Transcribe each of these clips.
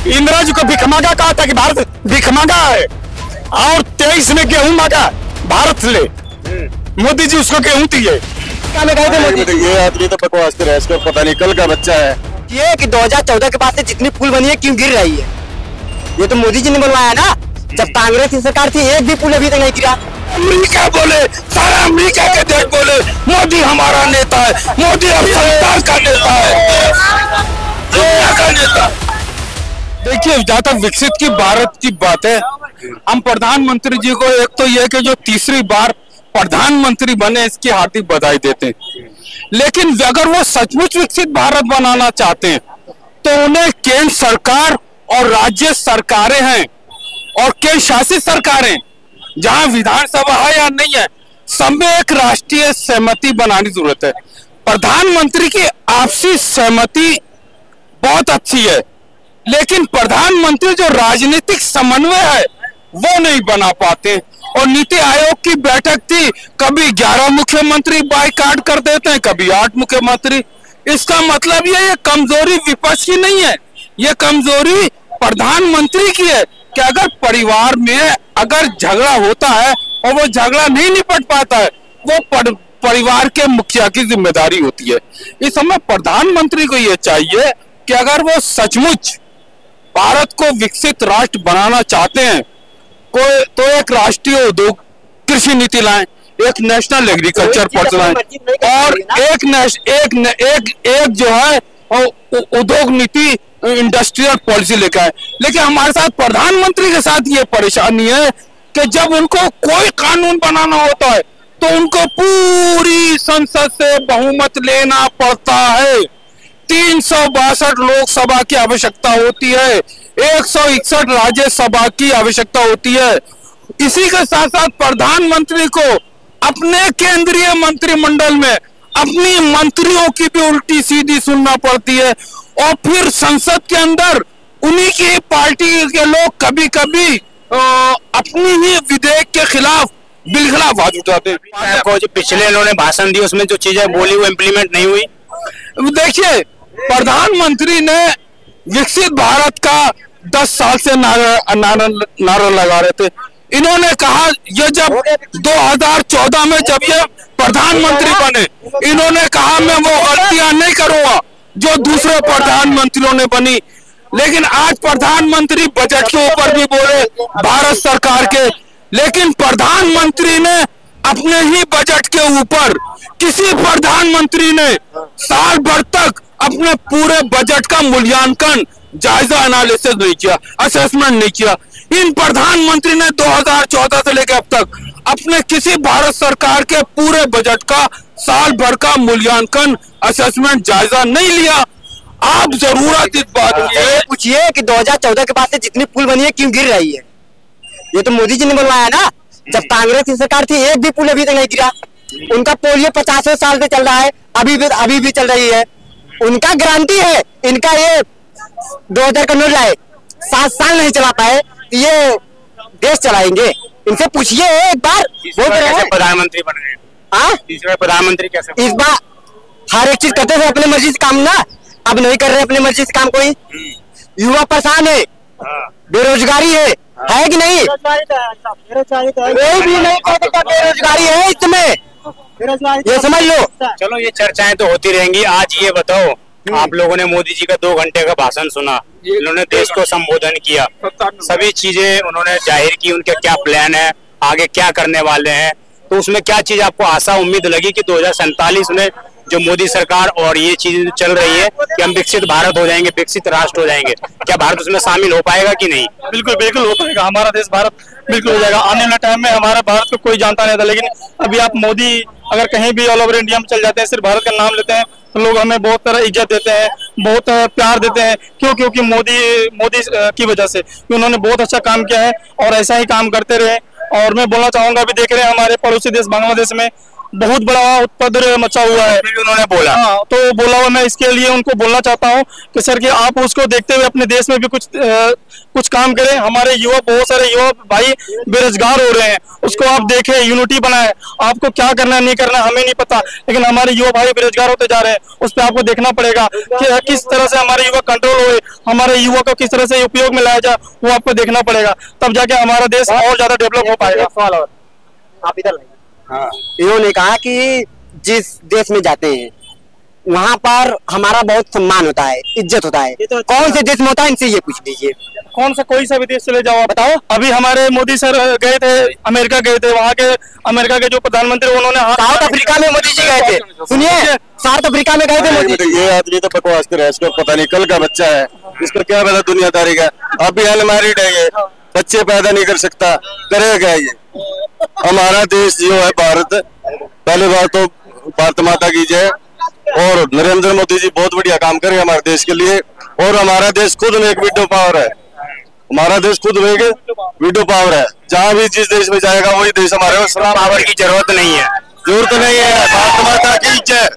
इंदिरा जी को भिखमंगा कहा था कि भारत भिखमंगा है, और 23 में गेहूं मांगा भारत ले, मोदी जी उसको गेहूं दिए। क्या में गए थे मोदी? ये आदमी तो बकवास कर रहा है, इसको पता नहीं कल का बच्चा है। ये कि 2014 के बाद से जितनी पुल बनी है क्यों गिर रही है? ये तो मोदी जी ने बनवाया ना। जब कांग्रेस की सरकार थी एक भी पुल अभी तक नहीं गिरा। अमेरिका बोले, सारा अमेरिका के देश बोले मोदी हमारा नेता है, मोदी अब सरकार का नेता है, दुनिया का नेता। देखिए, जहाँ तक विकसित की भारत की बात है, हम प्रधानमंत्री जी को एक तो ये कि जो तीसरी बार प्रधानमंत्री बने इसकी हार्दिक बधाई देते हैं, लेकिन अगर वो सचमुच विकसित भारत बनाना चाहते हैं तो उन्हें केंद्र सरकार और राज्य सरकारें हैं और केंद्र शासित सरकारें, जहां विधानसभा है या नहीं है, सब में एक राष्ट्रीय सहमति बनाने की जरूरत है। प्रधानमंत्री की आपसी सहमति बहुत अच्छी है, लेकिन प्रधानमंत्री जो राजनीतिक समन्वय है वो नहीं बना पाते। और नीति आयोग की बैठक थी, कभी 11 मुख्यमंत्री बायकॉट कर देते हैं, कभी 8 मुख्यमंत्री। इसका मतलब ये कमजोरी विपक्ष की नहीं है, ये कमजोरी प्रधानमंत्री की है कि अगर परिवार में अगर झगड़ा होता है और वो झगड़ा नहीं निपट पाता है, वो परिवार के मुखिया की जिम्मेदारी होती है। इस समय प्रधानमंत्री को ये चाहिए कि अगर वो सचमुच भारत को विकसित राष्ट्र बनाना चाहते हैं तो एक राष्ट्रीय उद्योग कृषि नीति लाएं, एक नेशनल एग्रीकल्चर पॉलिसी लाएं और एक जो है उद्योग नीति इंडस्ट्रियल पॉलिसी लेकर आए। लेकिन हमारे साथ प्रधानमंत्री के साथ ये परेशानी है कि जब उनको कोई कानून बनाना होता है तो उनको पूरी संसद से बहुमत लेना पड़ता है। 362 लोकसभा की आवश्यकता होती है, 161 राज्यसभा की आवश्यकता होती है। इसी के साथ साथ प्रधानमंत्री को अपने केंद्रीय मंत्रिमंडल में अपनी मंत्रियों की भी उल्टी सीधी सुनना पड़ती है, और फिर संसद के अंदर उन्हीं की पार्टी के लोग कभी कभी अपनी ही विधेयक के खिलाफ बिल खिलाफ आवाज उठाते हैं। आपको जो पिछले इन्होंने भाषण दिया उसमें जो चीजें बोली वो इम्प्लीमेंट नहीं हुई। देखिए, प्रधानमंत्री ने विकसित भारत का 10 साल से नारा लगा रहे थे। इन्होंने कहा, ये जब 2014 में जब ये प्रधानमंत्री बने, इन्होंने कहा मैं वो गलतियां नहीं करूंगा जो दूसरे प्रधानमंत्रियों ने बनी। लेकिन आज प्रधानमंत्री बजट के ऊपर भी बोले भारत सरकार के, लेकिन प्रधानमंत्री ने अपने ही बजट के ऊपर, किसी प्रधानमंत्री ने साल भर तक अपने पूरे बजट का मूल्यांकन, जायजा एनालिसिस नहीं किया, असेसमेंट नहीं किया। इन प्रधानमंत्री ने 2014 से लेकर अब तक अपने किसी भारत सरकार के पूरे बजट का साल भर का मूल्यांकन, असेसमेंट, जायजा नहीं लिया। आप जरूरत इस बात की पूछिए कि 2014 के बाद से जितनी पुल बनी है क्यों गिर रही है? ये तो मोदी जी ने बनवाया ना। जब कांग्रेस की सरकार थी एक भी पुल अभी तक नहीं गिरा। उनका पोलियो 50 साल से चल रहा है, अभी भी चल रही है। उनका गारंटी है, इनका ये 2000 का नोट लाए 7 साल नहीं चला पाए, ये देश चलाएंगे। इनसे पूछिए एक बार। कैसे प्रधानमंत्री बन रहे हैं? तीसरे प्रधानमंत्री कैसे? इस बार हर एक चीज करते थे अपने मर्जी से काम ना, अब नहीं कर रहे अपने मर्जी से काम। कोई युवा परेशान है, बेरोजगारी है कि नहीं? कोई भी नहीं कह सकता बेरोजगारी है इसमें, ये समझ लो। चलो, ये चर्चाएं तो होती रहेंगी। आज ये बताओ, आप लोगों ने मोदी जी का 2 घंटे का भाषण सुना, इन्होंने देश को संबोधन किया, सभी चीजें उन्होंने जाहिर की, उनके क्या प्लान है, आगे क्या करने वाले हैं। तो उसमें क्या चीज आपको आशा उम्मीद लगी कि 2047 में जो मोदी सरकार और ये चीज चल रही है कि हम विकसित भारत हो जाएंगे, विकसित राष्ट्र हो जाएंगे, क्या भारत उसमें शामिल हो पाएगा कि नहीं? बिल्कुल बिल्कुल हो पाएगा। हमारा देश भारत बिल्कुल हो जाएगा। आने वाले टाइम में हमारा भारत को कोई जानता नहीं था, लेकिन अभी आप मोदी अगर कहीं भी ऑल ओवर इंडिया में चल जाते हैं, सिर्फ भारत का नाम लेते हैं तो लोग हमें बहुत तरह इज्जत देते हैं, बहुत प्यार देते हैं। क्यों? क्योंकि मोदी की वजह से, कि उन्होंने बहुत अच्छा काम किया है और ऐसा ही काम करते रहे। और मैं बोलना चाहूंगा, अभी देख रहे हैं हमारे पड़ोसी देश बांग्लादेश में बहुत बड़ा उत्पद्र मचा हुआ है। उन्होंने बोला हाँ, तो बोला हुआ, मैं इसके लिए उनको बोलना चाहता हूँ कि सर कि आप उसको देखते हुए अपने देश में भी कुछ काम करें। हमारे युवा, बहुत सारे युवा भाई बेरोजगार हो रहे हैं, उसको आप देखें, यूनिटी बनाएं। आपको क्या करना है नहीं करना हमें नहीं पता, लेकिन हमारे युवा भाई बेरोजगार होते जा रहे हैं, उस पर आपको देखना पड़ेगा कि किस तरह से हमारे युवा कंट्रोल हुए, हमारे युवा को किस तरह से उपयोग में लाया जाए, वो आपको देखना पड़ेगा, तब जाके हमारा देश और ज्यादा डेवलप हो पाएगा। आप इधर इन्होंने कहा कि जिस देश में जाते हैं वहाँ पर हमारा बहुत सम्मान होता है, इज्जत होता है। तो कौन से देश में होता है, इनसे ये पूछ लीजिए। कौन सा कोई सा भी देश चले जाओ, बताओ। अभी हमारे मोदी सर गए थे, अमेरिका गए थे, वहाँ के अमेरिका के जो प्रधानमंत्री उन्होंने साउथ अफ्रीका में मोदी जी गए थे, सुनिए, साउथ अफ्रीका में गए थे मोदी जी। ये आदमी तो बकवास कर रहा है, इसको पता नहीं कल का बच्चा है, इसको क्या पता दुनियादारी का। अभी अनमैरिड है, ये बच्चे पैदा नहीं कर सकता, करेगा ये। हमारा देश जो है भारत, पहली बार तो भारत माता की जय, और नरेंद्र मोदी जी बहुत बढ़िया काम करे हमारे देश के लिए। और हमारा देश खुद में एक वीटो पावर है, हमारा देश खुद में एक वीटो पावर है। जहाँ भी जिस देश में जाएगा वही देश हमारे पावर की जरूरत नहीं है, जरूरत नहीं है। भारत माता की जय,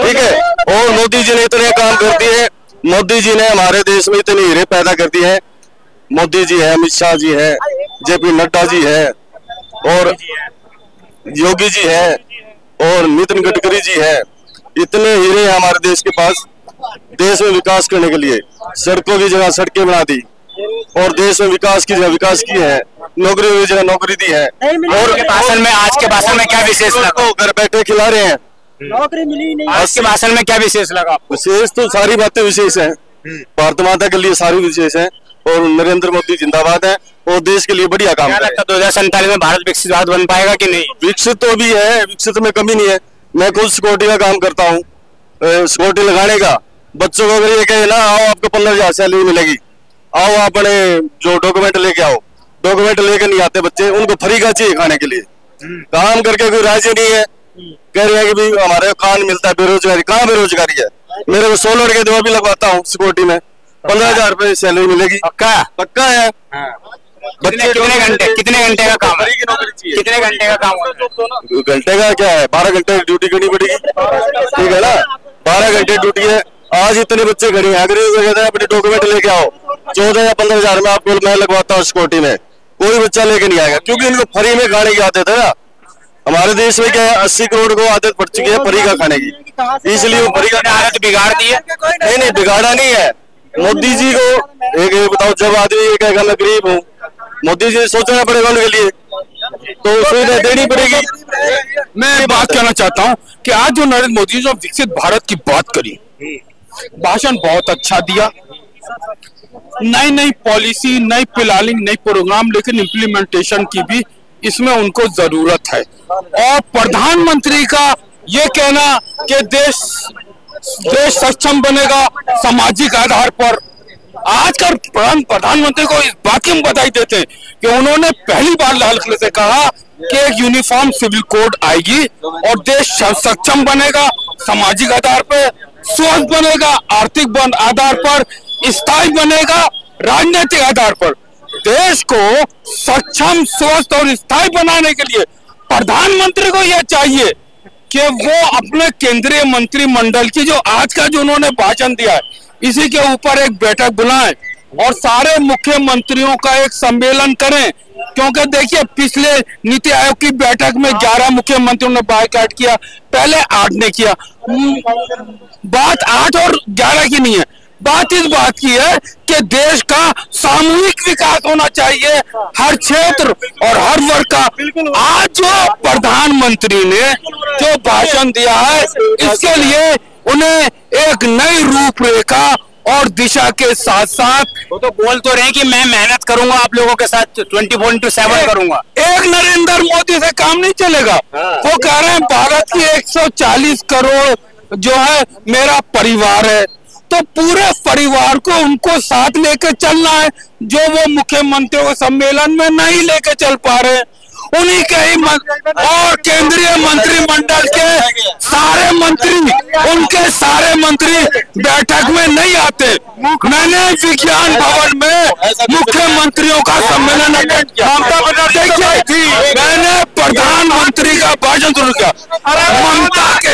ठीक है। और मोदी जी ने इतने काम कर दिए, मोदी जी ने हमारे देश में इतनी हीरे पैदा कर दी है। मोदी जी है, अमित शाह जी है, जेपी नड्डा जी है, और योगी जी है, और नितिन गडकरी जी है। इतने हीरे हैं हमारे देश के पास, देश में विकास करने के लिए सड़कों की जगह सड़कें बना दी, और देश में विकास की जगह विकास की है, नौकरी की जगह नौकरी दी है। और आज के भाषण में क्या विशेष लगा? घर बैठे खिला रहे हैं, नौकरी मिली नहीं। आज के भाषण में क्या विशेष लगा? विशेष तो सारी बातें विशेष हैं, भारत माता के लिए सारी विशेष हैं, और नरेंद्र मोदी जिंदाबाद है, और देश के लिए बढ़िया काम कर रहे हैं। 2047 में भारत विकसित भारत बन पाएगा कि नहीं? विकसित तो भी है, विकसित में कमी नहीं है। मैं खुद सिक्योरिटी का काम करता हूँ, सिक्योरिटी लगाने का। बच्चों को अगर ये कहे ना, आओ आपको 15,000 सैलरी मिलेगी, आओ अपने जो डॉक्यूमेंट लेके आओ, डॉक्यूमेंट लेके नहीं आते बच्चे, उनको फ्री का चाहिए खाने के लिए, काम करके कोई राजी नहीं है। कह रहे हैं कि भाई हमारे खान मिलता है, बेरोजगारी। कहाँ बेरोजगारी है? मेरे को 100 लड़के दो भी लगवाता हूँ सिक्योरिटी में, 15,000 रुपए सैलरी मिलेगी, पक्का है। कितने घंटे का काम है? कितने घंटे का काम है? घंटे का क्या है, 12 घंटे ड्यूटी करनी पड़ेगी, ठीक है ना। 12 घंटे ड्यूटी है। आज इतने बच्चे खड़े हैं, अगर कहते हैं अपने डॉक्यूमेंट लेके आओ, 14 या 15,000 में आपको मैं लगवाता हूँ सिक्योरिटी में, कोई बच्चा लेके नहीं आएगा, क्योंकि इनको फ्री में खाने की आदत है ना। हमारे देश में क्या है, 80 करोड़ को आदत पड़ चुकी है फ्री का खाने की, इसलिए वो फ्री का आदत बिगाड़ दी है। नहीं, बिगाड़ा नहीं है। मोदी जी को एक बताओ, जब आदमी ये कहेगा मैं गरीब हूँ, मोदी जी सोचना पड़ेगा उनके लिए, तो सुविधा देनी पड़ेगी। मैं बात कहना चाहता हूँ कि आज जो नरेंद्र मोदी जो विकसित भारत की बात करी, भाषण बहुत अच्छा दिया, नई नई पॉलिसी, नई प्लानिंग, नई प्रोग्राम, लेकिन इम्प्लीमेंटेशन की भी इसमें उनको जरूरत है। और प्रधानमंत्री का ये कहना कि देश सक्षम बनेगा सामाजिक आधार पर, आज का प्रधानमंत्री को इस बात की हम बधाई देते हैं कि उन्होंने पहली बार लाल किले से कहा कि एक यूनिफॉर्म सिविल कोड आएगी और देश सक्षम बनेगा, सामाजिक आधार पर स्वस्थ बनेगा, आर्थिक आधार पर स्थायी बनेगा, राजनीतिक आधार पर। देश को सक्षम, स्वस्थ और स्थायी बनाने के लिए प्रधानमंत्री को यह चाहिए कि वो अपने केंद्रीय मंत्रिमंडल की जो आज का जो उन्होंने भाषण दिया है, इसी के ऊपर एक बैठक बुलाएं और सारे मुख्यमंत्रियों का एक सम्मेलन करें। क्योंकि देखिए, पिछले नीति आयोग की बैठक में 11 मुख्यमंत्रियों ने बायकॉट किया, पहले 8 ने किया। बात 8 और 11 की नहीं है, बात इस बात की है कि देश का सामूहिक विकास होना चाहिए, हर क्षेत्र और हर वर्ग का। आज जो प्रधानमंत्री ने जो भाषण दिया है, इसके लिए उन्हें एक नई रूपरेखा और दिशा के साथ साथ वो तो बोल तो रहे हैं कि मैं मेहनत करूंगा, आप लोगों के साथ 24/7 करूंगा। एक नरेंद्र मोदी से काम नहीं चलेगा। वो कह रहे हैं भारत की 140 करोड़ जो है मेरा परिवार है, तो पूरे परिवार को उनको साथ लेके चलना है, जो वो मुख्यमंत्रियों के सम्मेलन में नहीं लेके चल पा रहे। उन्हीं के ही और केंद्रीय मंत्रिमंडल के सारे मंत्री, उनके सारे मंत्री बैठक में नहीं आते। मैंने विज्ञान भवन में मुख्यमंत्रियों का सम्मेलन अटेंड किया, मैंने प्रधानमंत्री का भाषण सुन क्या ममता के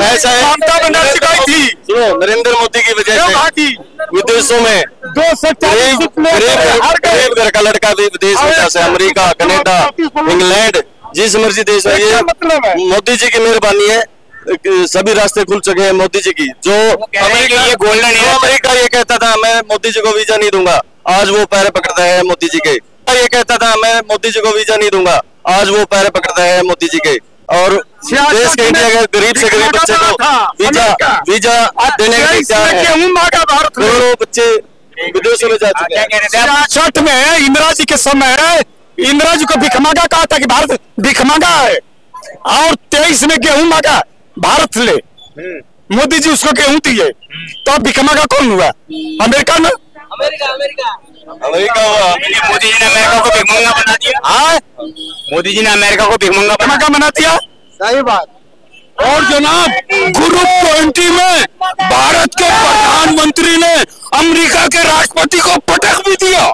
ऐसा है, ममता बनर्जी थी, सुनो, नरेंद्र मोदी की वजह से विदेशों में गरीब घर का लड़का भी विदेश में जैसे अमेरिका, कनाडा, इंग्लैंड, जिस मर्जी देश में, ये मोदी जी की मेहरबानी है। सभी रास्ते खुल चुके हैं मोदी जी की। जो अमेरिका ये गोल्डन है, अमेरिका ये कहता था मैं मोदी जी को वीजा नहीं दूंगा, आज वो पैर पकड़ता है मोदी जी के। ये कहता था मैं मोदी जी को वीजा नहीं दूंगा, आज वो पैर पकड़ता है मोदी जी के। और देश के इंडिया के गरीब से गरीब बच्चे को वीजा देने के करोड़ों बच्चे विदेशों में जा चुके हैं। 60 में इंदिरा जी के समय इंदिरा जी को भिखमंगा कहा था कि भारत भिखमंगा है, और 23 में गेहूं मांगा भारत ले, मोदी जी उसको गेहूं दिए, तो अब भिखमंगा कौन हुआ? अमेरिका ना, अमेरिका हुआ। मोदी जी ने अमेरिका को भिखमंगा बना दिया। हाँ, मोदी जी ने अमेरिका को भिखमंगा बना दिया। सही बात। और जनाब ग्रुप 20 में भारत के प्रधानमंत्री ने अमेरिका के राष्ट्रपति को पटक भी दिया।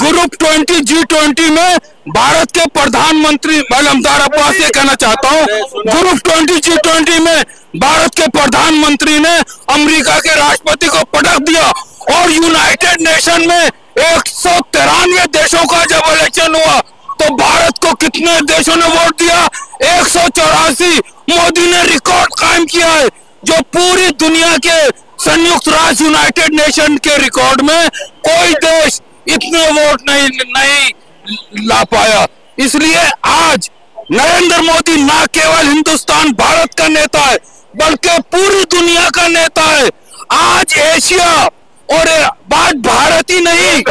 ग्रुप 20 G20 में भारत के प्रधानमंत्री, मैं लमदार अब्बास ये कहना चाहता हूँ, ग्रुप 20 G20 में भारत के प्रधानमंत्री ने अमेरिका के राष्ट्रपति को पटक दिया। और यूनाइटेड नेशन में 193 देशों का जब इलेक्शन हुआ तो भारत को कितने देशों ने वोट दिया? 184। मोदी ने रिकॉर्ड कायम किया है, जो पूरी दुनिया के संयुक्त राष्ट्र यूनाइटेड नेशन के रिकॉर्ड में कोई देश इतने वोट नहीं ला पाया। इसलिए आज नरेंद्र मोदी न केवल हिंदुस्तान भारत का नेता है, बल्कि पूरी दुनिया का नेता है। आज एशिया, और बात भारत ही नहीं,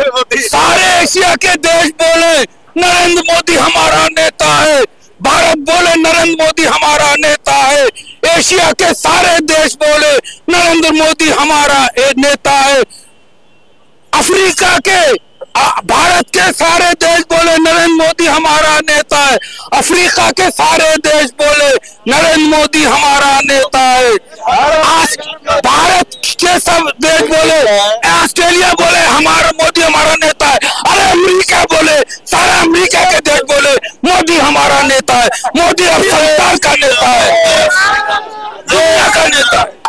सारे एशिया के देश बोले नरेंद्र मोदी हमारा नेता है, भारत बोले नरेंद्र मोदी हमारा नेता है, एशिया के सारे देश बोले नरेंद्र मोदी हमारा नेता है, अफ्रीका के भारत के सारे देश बोले नरेंद्र मोदी हमारा नेता है, अफ्रीका के सारे देश बोले नरेंद्र मोदी हमारा नेता है, भारत के सब देश बोले, ऑस्ट्रेलिया बोले हमारा मोदी हमारा नेता है, अरे अमेरिका बोले, सारे अमेरिका के देश बोले मोदी हमारा नेता है। मोदी अब संसार का नेता है, दुनिया का नेता है।